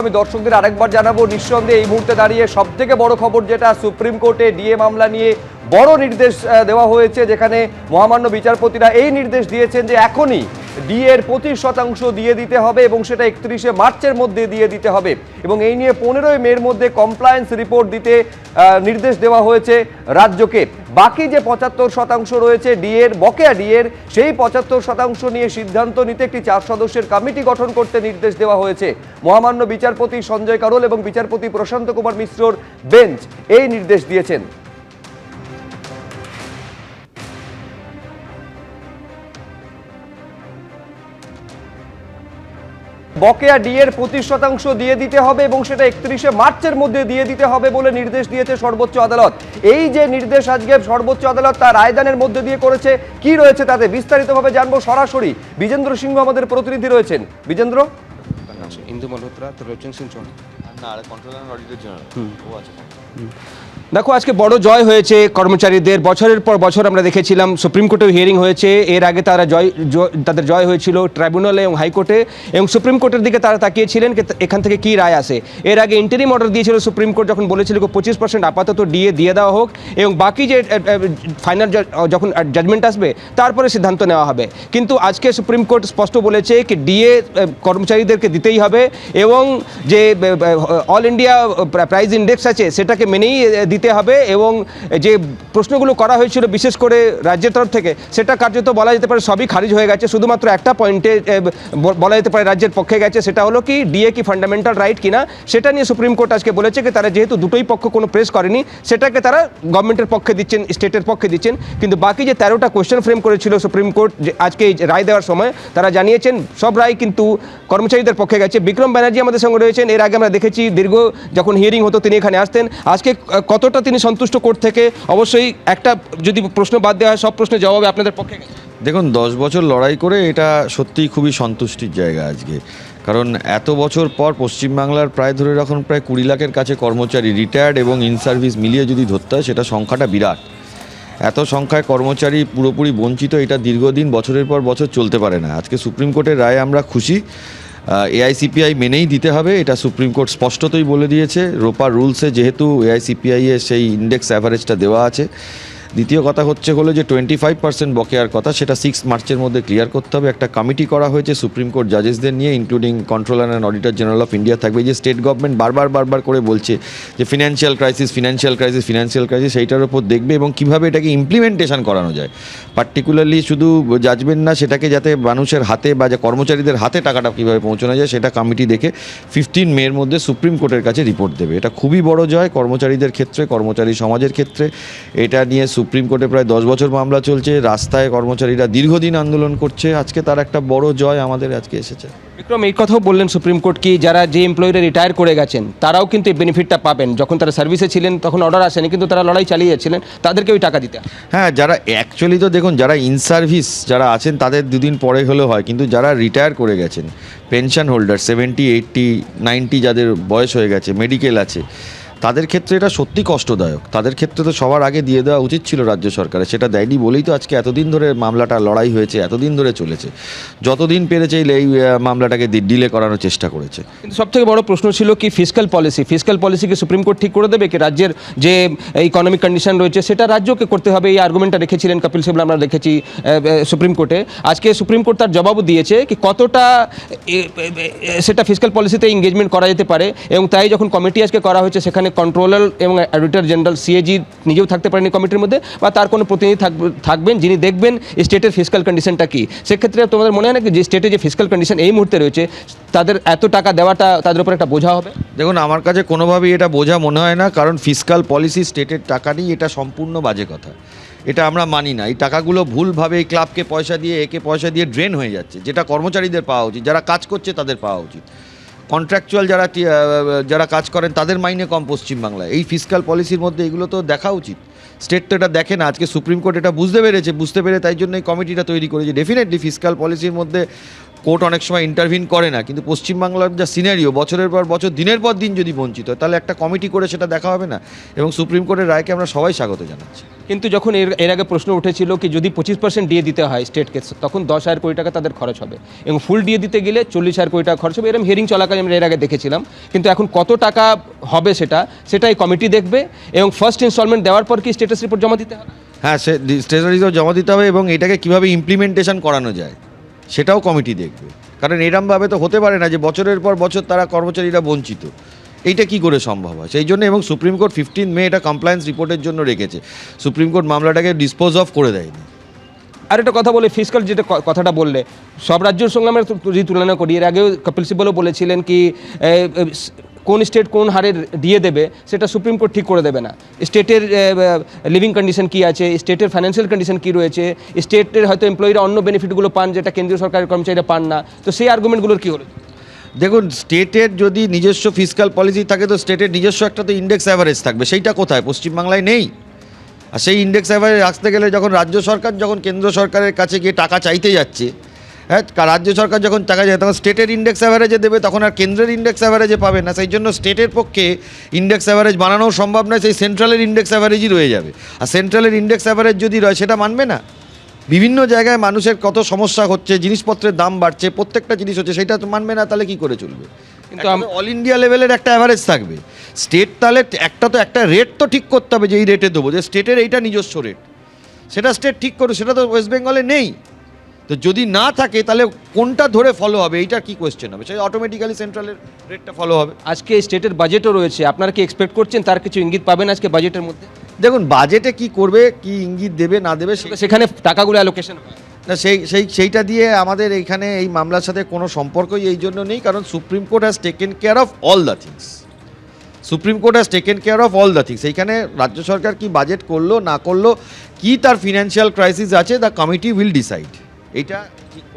আমি দর্শকদের আরেকবার জানাবো, নিঃসন্দেহে এই মুহূর্তে দাঁড়িয়ে সবথেকে বড় খবর যেটা, সুপ্রিম কোর্টে ডিএ মামলা নিয়ে বড় নির্দেশ দেওয়া হয়েছে, যেখানে মহামান্য বিচারপতিরা এই নির্দেশ দিয়েছেন যে এখনই ডিএ এর 25% দিয়ে দিতে হবে এবং সেটা 31শে মার্চের মধ্যে দিয়ে দিতে হবে এবং এই নিয়ে 15ই মের মধ্যে কমপ্লায়েন্স রিপোর্ট দিতে নির্দেশ দেওয়া হয়েছে রাজ্যকে। বাকি যে 75% রয়েছে ডিএর বকেয়া ডিএর, সেই 75% নিয়ে সিদ্ধান্ত নিতে একটি 4 সদস্যের কমিটি গঠন করতে নির্দেশ দেওয়া হয়েছে। মহামান্য বিচারপতি সঞ্জয় কারোল এবং বিচারপতি প্রশান্ত কুমার মিশ্রর বেঞ্চ এই নির্দেশ দিয়েছেন। বকেয়া ডিএর 25% দিয়ে দিতে হবে এবং সেটা 31শে মার্চের মধ্যে দিয়ে দিতে হবে বলে নির্দেশ দিয়েছে সর্বোচ্চ আদালত। এই যে নির্দেশ আজকে সর্বোচ্চ আদালত তার রায়দানের মধ্যে দিয়ে করেছে, কি রয়েছে তাতে বিস্তারিতভাবে জানবো সরাসরি। বিজেন্দ্র সিংহ আমাদের প্রতিনিধি রয়েছেন। বিজেন্দ্র, ইন্দু মালহোত্রা, ত্রিলোচন সিং চৌহান দেখো, আজকে বড় জয় হয়েছে কর্মচারীদের। বছরের পর বছর আমরা দেখেছিলাম সুপ্রিম কোর্টেও হিয়ারিং হয়েছে, এর আগে তারা তাদের জয় হয়েছিল ট্রাইব্যুনালে এবং হাইকোর্টে, এবং সুপ্রিম কোর্টের দিকে তারা তাকিয়েছিলেন এখান থেকে কি রায় আসে। এর আগে ইন্টারিম অর্ডার দিয়েছিল সুপ্রিম কোর্ট, যখন বলেছিল 25% আপাতত ডিএ দিয়ে দেওয়া হোক এবং বাকি যে ফাইনাল যখন জাজমেন্ট আসবে তারপরে সিদ্ধান্ত নেওয়া হবে। কিন্তু আজকে সুপ্রিম কোর্ট স্পষ্ট বলেছে কি ডিএ কর্মচারীদেরকে দিতেই হবে এবং যে অল ইন্ডিয়া প্রাইস ইন্ডেক্স আছে সেটাকে মেনেই দিতে হবে, এবং যে প্রশ্নগুলো করা হয়েছিল বিশেষ করে রাজ্যের তরফ থেকে, সেটা কার্যত বলা যেতে পারে সবই খারিজ হয়ে গেছে। শুধুমাত্র একটা পয়েন্টে বলা যেতে পারে রাজ্যের পক্ষে গেছে, সেটা হলো কি ডিএ কি ফান্ডামেন্টাল রাইট কিনা, সেটা নিয়ে সুপ্রিম কোর্ট আজকে বলেছে কি তারা যেহেতু দুটোই পক্ষ কোনো প্রেস করেনি, সেটাকে তারা গভর্নমেন্টের পক্ষে দিচ্ছেন, স্টেটের পক্ষে দিচ্ছেন। কিন্তু বাকি যে 13টা কোয়েশ্চেন ফ্রেম করেছিল সুপ্রিম কোর্ট যে আজকে রায় দেওয়ার সময়, তারা জানিয়েছেন সব রায় কিন্তু কর্মচারীদের পক্ষে গেছে। বিক্রম ব্যানার্জি আমাদের সঙ্গে রয়েছেন, এর আগে আমরা দেখেছি দীর্ঘ যখন হিয়ারিং হতো তিনি এখানে আসতেন। আজকে কতটা তিনি সন্তুষ্ট কোর্ট থেকে? অবশ্যই একটা যদি প্রশ্ন বাদ দেওয়া হয়, সব প্রশ্নের জবাবে আপনাদের পক্ষে গেছে। দেখুন, 10 বছর লড়াই করে এটা সত্যিই খুবই সন্তুষ্টির জায়গা আজকে, কারণ এত বছর পর পশ্চিমবাংলার প্রায় ধরে রাখুন প্রায় 20 লাখের কাছে কর্মচারী রিটায়ার্ড এবং ইন সার্ভিস মিলিয়ে যদি ধরতে হয়, সেটা সংখ্যাটা বিরাট। এত সংখ্যায় কর্মচারী পুরোপুরি বঞ্চিত, এটা দীর্ঘদিন বছরের পর বছর চলতে পারে না। আজকে সুপ্রিম কোর্টের রায়ে আমরা খুশি। এআইসিপিআই মেনেই দিতে হবে, এটা সুপ্রিম কোর্ট স্পষ্টতই বলে দিয়েছে। রোপার রুলসে যেহেতু এআইসিপিআই এর সেই ইন্ডেক্স অ্যাভারেজটা দেওয়া আছে। দ্বিতীয় কথা হলো যে 25% বকেয়ার কথা, সেটা 6 মার্চের মধ্যে ক্লিয়ার করতে হবে। একটা কমিটি করা হয়েছে সুপ্রিম কোর্ট জাজেসদের নিয়ে, including controller and auditor general of India থাকবে। যে স্টেট গভর্নমেন্ট বারবার করে বলছে যে ফিনান্সিয়াল ক্রাইসিস, সেইটার উপর দেখবে এবং কীভাবে এটাকে ইমপ্লিমেন্টেশন করানো যায়। পার্টিকুলারলি শুধু জাজমেন্ট না, সেটাকে যাতে মানুষের হাতে বা যে কর্মচারীদের হাতে টাকাটা কীভাবে পৌঁছানো যায়, সেটা কমিটি দেখে 15 মের মধ্যে সুপ্রিম কোর্টের কাছে রিপোর্ট দেবে। এটা খুবই বড় জয় কর্মচারীদের ক্ষেত্রে, কর্মচারী সমাজের ক্ষেত্রে। এটা নিয়ে সুপ্রিম কোর্টে প্রায় 10 বছর মামলা চলছে, রাস্তায় কর্মচারীরা দীর্ঘদিন আন্দোলন করছে। আজকে তার একটা বড় জয় আমাদের আজকে এসেছে। বিক্রম, এই কথাও বললেন সুপ্রিম কোর্ট কি যারা যে এমপ্লয়িরা রিটায়ার করে গেছেন তারাও কিন্তু এই বেনিফিটটা পাবেন। যখন তারা সার্ভিসে ছিলেন তখন অর্ডার আসেনি, কিন্তু তারা লড়াই চালিয়ে যাচ্ছিলেন, তাদেরকে ওই টাকা দিতে। হ্যাঁ, যারা অ্যাকচুয়ালি তো দেখুন, যারা ইন সার্ভিস যারা আছেন তাদের দুদিন পরে হলেও হয়, কিন্তু যারা রিটায়ার করে গেছেন, পেনশন হোল্ডার 70, 80, 90 যাদের বয়স হয়ে গেছে, মেডিকেল আছে, তাদের ক্ষেত্রে এটা সত্যি কষ্টদায়ক। তাদের ক্ষেত্রে তো সবার আগে দিয়ে দেওয়া উচিত ছিল রাজ্য সরকারের, সেটা দেয়নি বলেই তো আজকে এতদিন ধরে মামলাটা লড়াই হয়েছে, এতদিন ধরে চলেছে। যতদিন পেরেছে এই মামলাটাকে ডিলে করানোর চেষ্টা করেছে। কিন্তু সবথেকে বড় প্রশ্ন ছিল কি ফিসক্যাল পলিসিকে সুপ্রিম কোর্ট ঠিক করে দেবে কি? রাজ্যের যে ইকোনমিক কন্ডিশন রয়েছে সেটা রাজ্যকে করতে হবে, এই আর্গুমেন্টটা রেখেছিলেন কপিল সিব্বল, আমরা দেখেছি সুপ্রিম কোর্টে। আজকে সুপ্রিম কোর্ট তার জবাবও দিয়েছে কি কতটা সেটা ফিসক্যাল পলিসিতে এঙ্গেজমেন্ট করা যেতে পারে, এবং তাই যখন কমিটি আজকে করা হয়েছে সেখানে কন্ট্রোলার এবং অডিটর জেনারেল সিএজি নিজেও থাকতে পারেনি কমিটির মধ্যে, বা তার কোনো প্রতিনিধি থাকবেন যিনি দেখবেন স্টেটের ফিসক্যাল কন্ডিশনটা কি। সেক্ষেত্রে তোমাদের মনে হয় না কি যে স্টেটে যে ফিসক্যাল কন্ডিশন এই মুহূর্তে রয়েছে, তাদের এত টাকা দেওয়াটা তাদের উপর একটা বোঝা হবে? দেখুন, আমার কাছে কোনোভাবেই এটা বোঝা মনে হয় না, কারণ ফিসক্যাল পলিসি স্টেটের টাকা নিয়ে, এটা সম্পূর্ণ বাজে কথা। এটা আমরা মানি না। এই টাকাগুলো ভুলভাবে এই ক্লাবকে পয়সা দিয়ে, একে পয়সা দিয়ে ড্রেন হয়ে যাচ্ছে, যেটা কর্মচারীদের পাওয়া উচিত, যারা কাজ করছে তাদের পাওয়া উচিত। কন্ট্রাকচুয়াল যারা কাজ করেন তাদের মাইনে কম পশ্চিমবাংলায়। এই ফিসক্যাল পলিসির মধ্যে এগুলো তো দেখা উচিত। স্টেট তো এটা দেখে না। আজকে সুপ্রিম কোর্ট এটা বুঝতে পেরে তাই জন্য এই কমিটিটা তৈরি করেছে। ডেফিনেটলি ফিসক্যাল পলিসির মধ্যে কোর্ট অনেক সময় ইন্টারভিন করে না, কিন্তু পশ্চিমবাংলার যা সিনারিও বছরের পর বছর দিনের পর দিন যদি বঞ্চিত হয়, তাহলে একটা কমিটি করে সেটা দেখা হবে না? এবং সুপ্রিম কোর্টের রায়কে আমরা সবাই স্বাগত জানাচ্ছি। কিন্তু যখন এর আগে প্রশ্ন উঠেছিল কি যদি 25% ডিএ দিতে হয় স্টেটকে, তখন 10,000 কোটি টাকা তাদের খরচ হবে এবং ফুল ডিএ দিতে গেলে 40,000 কোটি টাকা খরচ হবে। এরকম হিয়ারিং চলাকালীন আমরা এর আগে দেখেছিলাম। কিন্তু এখন কত টাকা হবে সেটাই কমিটি দেখবে এবং ফার্স্ট ইনস্টলমেন্ট দেওয়ার পর কি স্ট্যাটাস রিপোর্ট জমা দিতে হবে? হ্যাঁ, সে স্টেটারিজও জমা দিতে হবে এবং এটাকে কীভাবে ইমপ্লিমেন্টেশন করানো যায় সেটাও কমিটি দেখবে। কারণ এরমভাবে তো হতে পারে না যে বছরের পর বছর তারা কর্মচারীরা বঞ্চিত। এইটা কি করে সম্ভব হয়? সেই জন্য এবং সুপ্রিম কোর্ট 15 মে এটা কমপ্লায়েন্স রিপোর্টের জন্য রেখেছে। সুপ্রিম কোর্ট মামলাটাকে ডিসপোজ অফ করে দেয়নি। আরেকটা কথা বলে ফিসকাল যেটা কথাটা বললে, সব রাজ্যের সঙ্গে আমরা যদি তুলনা করি, এর আগেও কপিল সিব্বলও বলেছিলেন কি কোন স্টেট কোন হারে দিয়ে দেবে সেটা সুপ্রিম কোর্ট ঠিক করে দেবে না। স্টেটের লিভিং কন্ডিশন কী আছে, স্টেটের ফাইন্যান্সিয়াল কন্ডিশন কী রয়েছে, স্টেটের হয়তো এমপ্লয়িরা অন্য বেনিফিটগুলো পান যেটা কেন্দ্রীয় সরকারের কর্মচারীরা পান না, তো সেই আর্গুমেন্টগুলোর কী হলো? দেখুন, স্টেটের যদি নিজস্ব ফিসকাল পলিসি থাকে তো স্টেটের নিজস্ব একটা তো ইন্ডেক্স অ্যাভারেজ থাকবে, সেইটা কোথায়? পশ্চিমবাংলায় নেই। আর সেই ইন্ডেক্স অ্যাভারেজ আসতে গেলে যখন রাজ্য সরকার যখন কেন্দ্র সরকারের কাছে গিয়ে টাকা চাইতে যাচ্ছে, হ্যাঁ, রাজ্য সরকার যখন টাকা যায় তখন স্টেটের ইন্ডেক্স অ্যাভারেজে দেবে, তখন আর কেন্দ্রের ইন্ডেক্স অ্যাভারেজে পাবে না। সেই জন্য স্টেটের পক্ষে ইন্ডেক্স অ্যাভারেজ বানানোও সম্ভব নয়, সেই সেন্ট্রালের ইন্ডেক্স অ্যাভারেজই রয়ে যাবে। আর সেন্ট্রালের ইন্ডেক্স অ্যাভারেজ যদি রয় সেটা মানবে না। বিভিন্ন জায়গায় মানুষের কত সমস্যা হচ্ছে, জিনিসপত্রের দাম বাড়ছে, প্রত্যেকটা জিনিস হচ্ছে, সেটা তো মানবে না, তাহলে কি করে চলবে? কিন্তু অল ইন্ডিয়া লেভেলের একটা অ্যাভারেজ থাকবে। স্টেট তাহলে একটা রেট তো ঠিক করতে হবে যে এই রেটে দেবো, যে স্টেটের এইটা নিজস্ব রেট, সেটা স্টেট ঠিক করবে, সেটা তো ওয়েস্ট বেঙ্গলে নেই। তো যদি না থাকে তাহলে কোনটা ধরে ফলো হবে, এইটার কি কোয়েশ্চেন হবে? সেই অটোমেটিক্যালি সেন্ট্রালের রেটটা ফলো হবে। আজকে স্টেটের বাজেটও রয়েছে, আপনারা কি এক্সপেক্ট করছেন তার কিছু ইঙ্গিত পাবেন আজকে বাজেটের মধ্যে? দেখুন, বাজেটে কি করবে, কি ইঙ্গিত দেবে না দেবে সেখানে টাকাগুলো অ্যালোকেশন না, সেইটা দিয়ে আমাদের এইখানে এই মামলার সাথে কোনো সম্পর্কই এই জন্য নেই, কারণ supreme court has taken care of all the things. Supreme court has taken care of all the things. এইখানে রাজ্য সরকার কি বাজেট করলো না করলো, কি তার ফিনান্সিয়াল ক্রাইসিস আছে, দ্য কমিটি উইল ডিসাইড। এইটা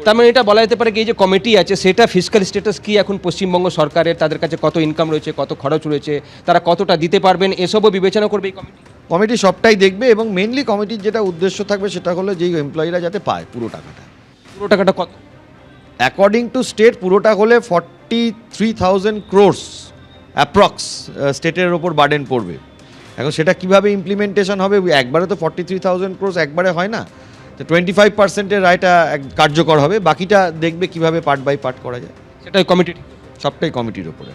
তার মানে এটা বলা যেতে পারে কি এই যে কমিটি আছে সেটা ফিসকাল স্ট্যাটাস কি এখন পশ্চিমবঙ্গ সরকারের, তাদের কাছে কত ইনকাম রয়েছে, কত খরচ রয়েছে, তারা কতটা দিতে পারবেন, এসবও বিবেচনা করবে এই কমিটি। কমিটি সবটাই দেখবে এবং মেনলি কমিটির যেটা উদ্দেশ্য থাকবে সেটা হলো যেই এমপ্লয়িরা যাতে পায় পুরো টাকাটা কত? অ্যাকর্ডিং টু স্টেট পুরোটা হলে 43,000 crores অ্যাপ্রক্স স্টেটের ওপর বার্ডেন পড়বে। এখন সেটা কিভাবে ইমপ্লিমেন্টেশন হবে, একবারে তো 43,000 crores একবারে হয় না, তো 25%-এর রায়টা কার্যকর হবে, বাকিটা দেখবে কিভাবে পার্ট বাই পার্ট করা যায়, সেটাই কমিটি, সবটাই কমিটির ওপরে।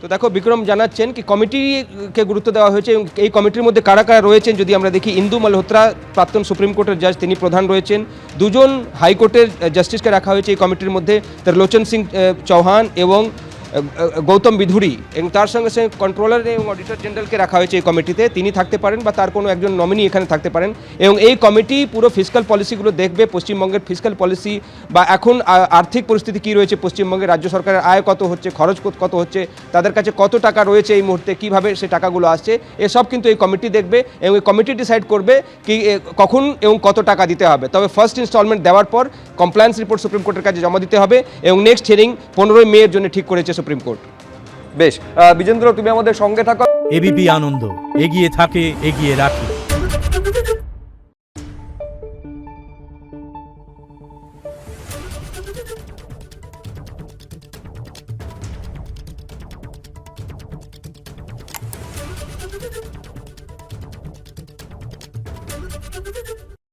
তো দেখো বিক্রম জানাচ্ছেন কি কমিটিকে গুরুত্ব দেওয়া হয়েছে এবং এই কমিটির মধ্যে কারা কারা রয়েছেন যদি আমরা দেখি, ইন্দু মালহোত্রা প্রাক্তন সুপ্রিম কোর্টের জাজ, তিনি প্রধান রয়েছেন। দুজন হাইকোর্টের জাস্টিসকে রাখা হয়েছে এই কমিটির মধ্যে, ত্রিলোচন সিং চৌহান এবং গৌতম বিধুরি, এবং তার সঙ্গে সঙ্গে কন্ট্রোলার এবং অডিটর জেনারেলকে রাখা হয়েছে এই কমিটিতে। তিনি থাকতে পারেন বা তার কোনো একজন নমিনি এখানে থাকতে পারেন এবং এই কমিটি পুরো ফিসকাল পলিসিগুলো দেখবে, পশ্চিমবঙ্গের ফিসকাল পলিসি বা এখন আর্থিক পরিস্থিতি কী রয়েছে পশ্চিমবঙ্গের, রাজ্য সরকারের আয় কত হচ্ছে, খরচ কত হচ্ছে, তাদের কাছে কত টাকা রয়েছে এই মুহূর্তে, কীভাবে সেই টাকাগুলো আসছে, এসব কিন্তু এই কমিটি দেখবে এবং এই কমিটি ডিসাইড করবে কি কখন এবং কত টাকা দিতে হবে। তবে ফার্স্ট ইনস্টলমেন্ট দেওয়ার পর কমপ্লায়েন্স রিপোর্ট সুপ্রিম কোর্টের কাছে জমা দিতে হবে এবং নেক্সট হিয়ারিং 15 মের জন্য ঠিক করেছে সুপ্রিম কোর্ট। বেশ, বিজেন্দ্র তুমি আমাদের সঙ্গে থাকো। এবিপি আনন্দ, এগিয়ে থাকে, এগিয়ে রাখে।